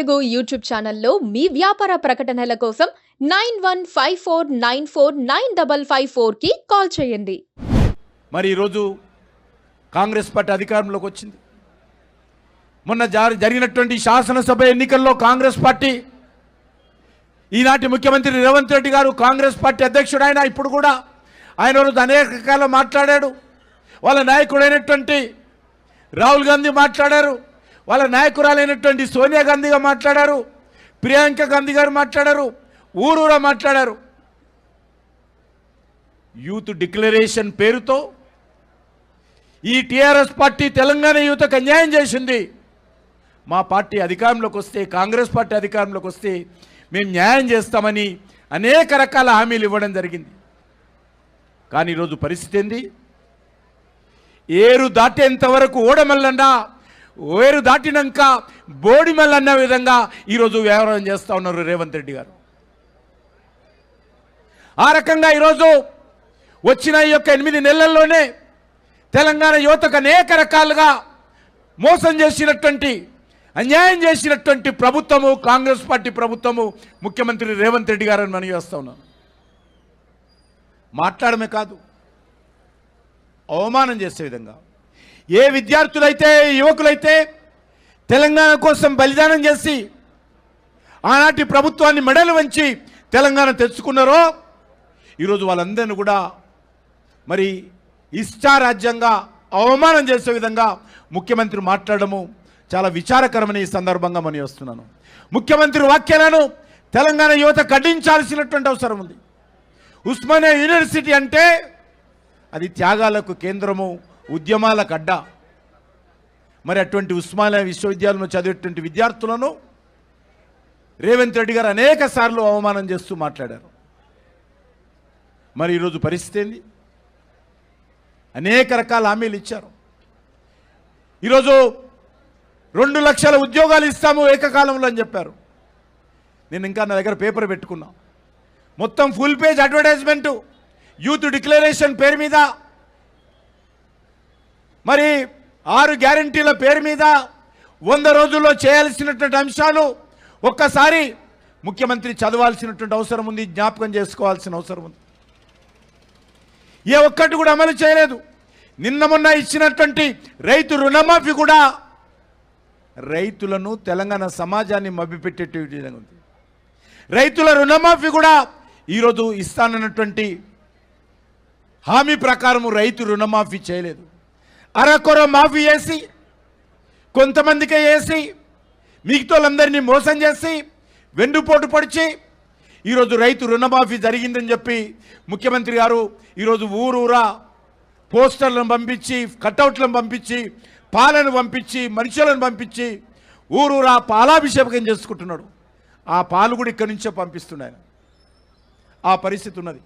Telugu YouTube ఛానల్లో మీ వ్యాపార ప్రకటనల కోసం 9154949554కి కాల్ చేయండి. మరి ఈరోజు కాంగ్రెస్ పార్టీ అధికారంలోకి వచ్చింది. మొన్న జరిగినటువంటి శాసనసభ ఎన్నికల్లో కాంగ్రెస్ పార్టీ ఈనాటి ముఖ్యమంత్రి రేవంత్ రెడ్డి గారు కాంగ్రెస్ పార్టీ అధ్యక్షుడు ఆయన ఇప్పుడు కూడా ఆయన రోజు అనేక రకాల మాట్లాడాడు. వాళ్ళ నాయకుడైనటువంటి రాహుల్ గాంధీ మాట్లాడారు, వాళ్ళ నాయకురాలైనటువంటి సోనియా గాంధీగా మాట్లాడారు, ప్రియాంక గాంధీ గారు మాట్లాడారు, ఊరూరా మాట్లాడారు. యూత్ డిక్లరేషన్ పేరుతో ఈ టీఆర్ఎస్ పార్టీ తెలంగాణ యువతకు అన్యాయం చేసింది. మా పార్టీ అధికారంలోకి వస్తే, కాంగ్రెస్ పార్టీ అధికారంలోకి వస్తే మేము న్యాయం చేస్తామని అనేక రకాల హామీలు ఇవ్వడం జరిగింది. కానీ ఈరోజు పరిస్థితి ఏంది? ఏరు దాటేంత వరకు ఓడమల్లన్నా, ఏరు దాటినాక బోడిమల్లన్న విధంగా ఈరోజు వ్యవహారం చేస్తూ ఉన్నారు రేవంత్ రెడ్డి గారు. ఆ రకంగా ఈరోజు వచ్చిన ఈ యొక్క 8 నెలల్లోనే తెలంగాణ యువతకు అనేక రకాలుగా మోసం చేసినటువంటి, అన్యాయం చేసినటువంటి ప్రభుత్వము కాంగ్రెస్ పార్టీ ప్రభుత్వము, ముఖ్యమంత్రి రేవంత్ రెడ్డి గారని మనం చేస్తూ ఉన్నాం. మాట్లాడమే కాదు, అవమానం చేసే విధంగా ఏ విద్యార్థులైతే, యువకులైతే తెలంగాణ కోసం బలిదానం చేసి ఆనాటి ప్రభుత్వాన్ని మెడలు వంచి తెలంగాణ తెచ్చుకున్నారో ఈరోజు వాళ్ళందరినీ కూడా మరి ఇష్టారాజ్యంగా అవమానం చేసే విధంగా ముఖ్యమంత్రి మాట్లాడము చాలా విచారకరమని ఈ సందర్భంగా మనం వస్తున్నాను. ముఖ్యమంత్రి వ్యాఖ్యలను తెలంగాణ యువత ఖండించాల్సినటువంటి అవసరం ఉంది. ఉస్మానియా యూనివర్సిటీ అంటే అది త్యాగాలకు కేంద్రము, ఉద్యమాలకు అడ్డా. మరి అటువంటి ఉస్మానియా విశ్వవిద్యాలయంలో చదివేటువంటి విద్యార్థులను రేవంత్ రెడ్డి గారు అనేక సార్లు అవమానం చేస్తూ మాట్లాడారు. మరి ఈరోజు పరిస్థితి ఏంది? అనేక రకాల హామీలు ఇచ్చారు. ఈరోజు 2 లక్షల ఉద్యోగాలు ఇస్తాము ఏకకాలంలో అని చెప్పారు. నేను ఇంకా నా దగ్గర పేపర్ పెట్టుకున్నా. మొత్తం full page advertisement youth declaration పేరు మీద, మరి 6 గ్యారంటీల పేరు మీద 100 రోజుల్లో చేయాల్సినటువంటి అంశాలు ఒక్కసారి ముఖ్యమంత్రి చదవాల్సినటువంటి అవసరం ఉంది, జ్ఞాపకం చేసుకోవాల్సిన అవసరం ఉంది. ఏ ఒక్కటి కూడా అమలు చేయలేదు. నిన్న మొన్న ఇచ్చినటువంటి రైతు రుణమాఫీ కూడా రైతులను, తెలంగాణ సమాజాన్ని మభ్యపెట్టేట విధంగా ఉంది. రైతుల రుణమాఫీ కూడా ఈరోజు ఇస్తానన్నటువంటి హామీ ప్రకారం రైతు రుణమాఫీ చేయలేదు. అరకొర మాఫీ చేసి, కొంతమందికే వేసి, మిగతా వాళ్ళందరినీ మోసం చేసి, వెన్నుపోటు పొడిచి ఈరోజు రైతు రుణమాఫీ జరిగిందని చెప్పి ముఖ్యమంత్రి గారు ఈరోజు ఊరూరా పోస్టర్లను పంపించి, కటౌట్లను పంపించి, పాలను పంపించి, మనుషులను పంపించి ఊరూరా పాలాభిషేకం చేసుకుంటున్నాడు. ఆ పాలు కూడా ఇక్కడి నుంచే పంపిస్తున్నాయి. ఆ పరిస్థితి ఉన్నది.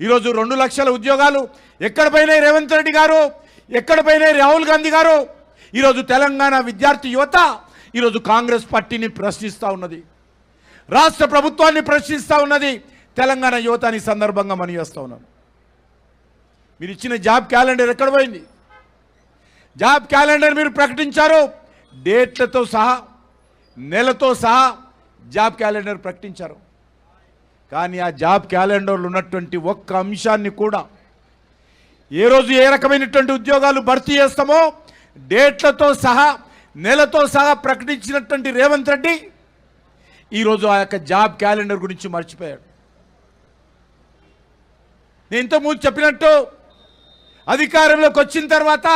ఈరోజు 2 లక్షల ఉద్యోగాలు ఎక్కడ పోయినాయి రేవంత్ రెడ్డి గారు, ఎక్కడ పోయినాయి రాహుల్ గాంధీ గారు? ఈరోజు తెలంగాణ విద్యార్థి యువత ఈరోజు కాంగ్రెస్ పార్టీని ప్రశ్నిస్తూ ఉన్నది, రాష్ట్ర ప్రభుత్వాన్ని ప్రశ్నిస్తూ ఉన్నది. తెలంగాణ యువత ఈ సందర్భంగా మనం చేస్తూ ఉన్నాను. మీరు ఇచ్చిన జాబ్ క్యాలెండర్ ఎక్కడ పోయింది? జాబ్ క్యాలెండర్ మీరు ప్రకటించారు, డేట్లతో సహా, నెలతో సహా జాబ్ క్యాలెండర్ ప్రకటించారు. కానీ ఆ జాబ్ క్యాలెండర్లో ఉన్నటువంటి ఒక్క అంశాన్ని కూడా, ఏ రోజు ఏ రకమైనటువంటి ఉద్యోగాలు భర్తీ చేస్తామో డేట్లతో సహా, నెలతో సహా ప్రకటించినటువంటి రేవంత్ రెడ్డి ఈరోజు ఆ యొక్క జాబ్ క్యాలెండర్ గురించి మర్చిపోయాడు. నేను ఇంతకుముందు చెప్పినట్టు అధికారంలోకి వచ్చిన తర్వాత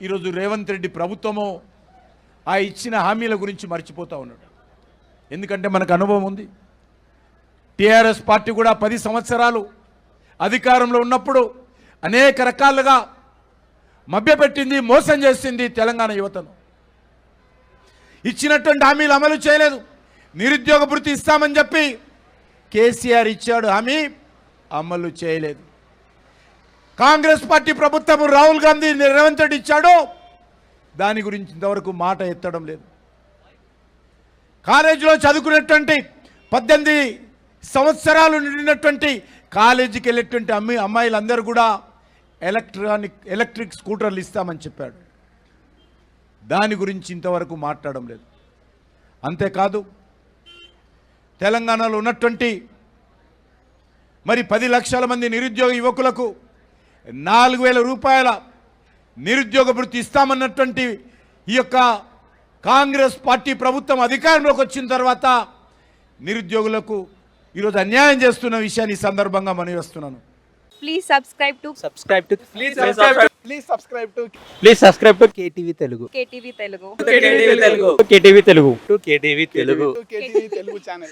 ఈరోజు రేవంత్ రెడ్డి ప్రభుత్వము ఆ ఇచ్చిన హామీల గురించి మర్చిపోతూ ఉన్నాడు. ఎందుకంటే మనకు అనుభవం ఉంది. టీఆర్ఎస్ పార్టీ కూడా 10 సంవత్సరాలు అధికారంలో ఉన్నప్పుడు అనేక రకాలుగా మభ్యపెట్టింది, మోసం చేసింది తెలంగాణ యువతను. ఇచ్చినటువంటి హామీలు అమలు చేయలేదు. నిరుద్యోగ భృతి ఇస్తామని చెప్పి కేసీఆర్ ఇచ్చాడు హామీ, అమలు చేయలేదు. కాంగ్రెస్ పార్టీ ప్రభుత్వం రాహుల్ గాంధీ, రేవంత్ రెడ్డి ఇచ్చాడు, దాని గురించి ఇంతవరకు మాట ఎత్తడం లేదు. కాలేజీలో చదువుకునేటువంటి 18 సంవత్సరాలు నిండినటువంటి కాలేజీకి వెళ్ళేటువంటి అమ్మాయిలందరూ కూడా ఎలక్ట్రిక్ స్కూటర్లు ఇస్తామని చెప్పాడు. దాని గురించి ఇంతవరకు మాట్లాడడం లేదు. అంతేకాదు తెలంగాణలో ఉన్నటువంటి మరి 10 లక్షల మంది నిరుద్యోగ యువకులకు 4,000 రూపాయల నిరుద్యోగ భృతి ఇస్తామన్నటువంటి ఈ యొక్క కాంగ్రెస్ పార్టీ ప్రభుత్వం అధికారంలోకి వచ్చిన తర్వాత నిరుద్యోగులకు ఈరోజు అన్యాయం చేస్తున్న విషయాన్ని ఈ సందర్భంగా మనవి చేస్తున్నాను. Please subscribe to KTV Telugu. KTV Telugu. KTV Telugu. KTV Telugu channel.